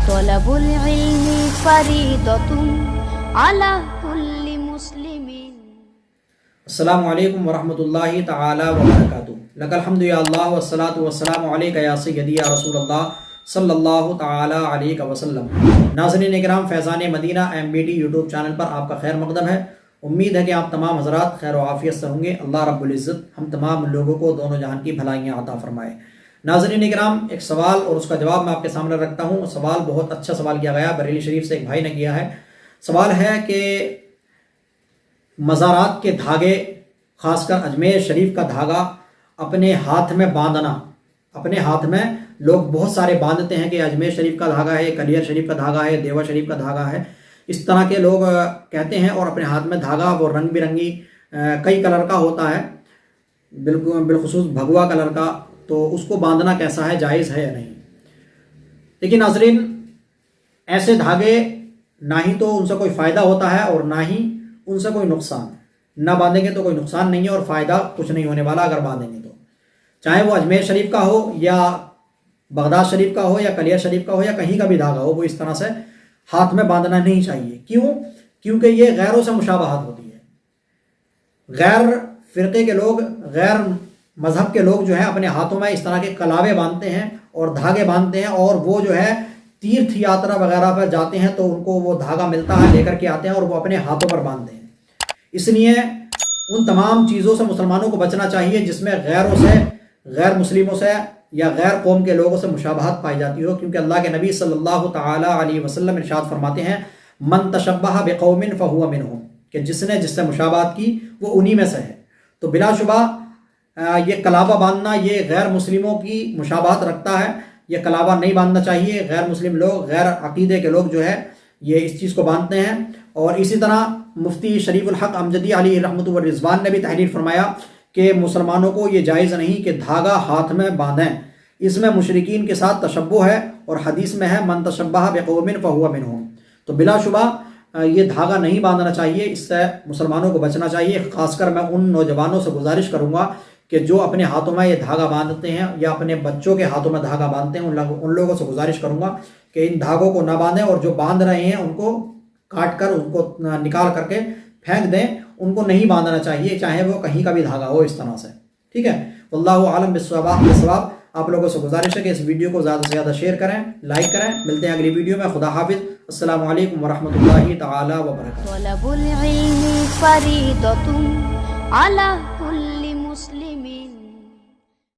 طلب العلم فریضۃ علی کل مسلم۔ السلام علیکم ورحمۃ اللہ تعالی وبرکاتہ۔ لک الحمد یا اللہ والصلاۃ والسلام علیک یا سیدی یا رسول اللہ صلی اللہ تعالی علیہ وسلم۔ ناظرین اکرام، Faizan Madina MBT YouTube channel پر آپ کا خیر مقدم ہے۔ امید ہے کہ آپ تمام حضرات خیر و عافیت سے ہوں گے۔ اللہ رب العزت ہم تمام لوگوں کو دونوں جہان کی بھلائیاں عطا فرمائے۔ ناظرین اکرام، ایک سوال اور اس کا جواب میں آپ کے سامنے رکھتا ہوں۔ سوال بہت اچھا سوال کیا گیا، بریلی شریف سے ایک بھائی نے کیا ہے۔ سوال ہے کہ مزارات کے دھاگے، خاص کر اجمیر شریف کا دھاگا اپنے ہاتھ میں باندھنا، اپنے ہاتھ میں لوگ بہت سارے باندھتے ہیں کہ اجمیر شریف کا دھاگا ہے، کلیر شریف کا دھاگا ہے، دیوا شریف کا دھاگا ہے، اس طرح کے لوگ کہتے ہیں، اور اپنے ہاتھ میں دھاگا وہ رنگ برنگی کئی کلر کا ہوتا ہے، بالخصوص بھگوا کلر کا، تو اس کو باندھنا کیسا ہے، جائز ہے یا نہیں؟ لیکن ناظرین، ایسے دھاگے نہ ہی تو ان سے کوئی فائدہ ہوتا ہے اور نہ ہی ان سے کوئی نقصان۔ نہ باندھیں گے تو کوئی نقصان نہیں ہے اور فائدہ کچھ نہیں ہونے والا اگر باندھیں گے تو، چاہے وہ اجمیر شریف کا ہو یا بغداد شریف کا ہو یا کلیر شریف کا ہو یا کہیں کا بھی دھاگا ہو، وہ اس طرح سے ہاتھ میں باندھنا نہیں چاہیے۔ کیوں؟ کیونکہ یہ غیروں سے مشابہت ہوتی ہے۔ غیر فرقے کے لوگ، غیر مذہب کے لوگ جو ہیں اپنے ہاتھوں میں اس طرح کے کلاوے باندھتے ہیں اور دھاگے باندھتے ہیں، اور وہ جو ہے تیرتھ یاترا وغیرہ پر جاتے ہیں تو ان کو وہ دھاگا ملتا ہے، لے کر کے آتے ہیں اور وہ اپنے ہاتھوں پر باندھتے ہیں۔ اس لیے ان تمام چیزوں سے مسلمانوں کو بچنا چاہیے جس میں غیروں سے، غیر مسلموں سے یا غیر قوم کے لوگوں سے مشابہت پائی جاتی ہو، کیونکہ اللہ کے نبی صلی اللہ تعالی علیہ وسلم ارشاد فرماتے ہیں، من تشبہ بقوم فہو منہم، کہ جس نے جس سے مشابہت کی وہ انہی میں سے ہے۔ تو بلا شبہ یہ کلابہ باندھنا یہ غیر مسلموں کی مشابہت رکھتا ہے، یہ کلابہ نہیں باندھنا چاہیے۔ غیر مسلم لوگ، غیر عقیدے کے لوگ جو ہے یہ اس چیز کو باندھتے ہیں۔ اور اسی طرح مفتی شریف الحق امجدی علیہ رحمۃ والرضوان نے بھی تحریر فرمایا کہ مسلمانوں کو یہ جائز نہیں کہ دھاگا ہاتھ میں باندھیں، اس میں مشرکین کے ساتھ تشبہ ہے، اور حدیث میں ہے من تشبہ بقوم فہو منہم۔ تو بلا شبہ یہ دھاگا نہیں باندھنا چاہیے، اس سے مسلمانوں کو بچنا چاہیے۔ خاص کر میں ان نوجوانوں سے گزارش کروں گا کہ جو اپنے ہاتھوں میں یہ دھاگا باندھتے ہیں یا اپنے بچوں کے ہاتھوں میں دھاگا باندھتے ہیں، ان لوگوں سے گزارش کروں گا کہ ان دھاگوں کو نہ باندھیں، اور جو باندھ رہے ہیں ان کو کاٹ کر، ان کو نکال کر کے پھینک دیں۔ ان کو نہیں باندھنا چاہیے، چاہے وہ کہیں کا بھی دھاگا ہو، اس طرح سے، ٹھیک ہے؟ واللہ عالم بالصواب۔ آپ لوگوں سے گزارش ہے کہ اس ویڈیو کو زیادہ سے زیادہ شیئر کریں، لائک کریں۔ ملتے ہیں اگلی ویڈیو میں۔ خدا حافظ۔ السلام علیکم ورحمۃ اللہ تعالی وبرکاتہ۔ طلب العلم فریضۃ علی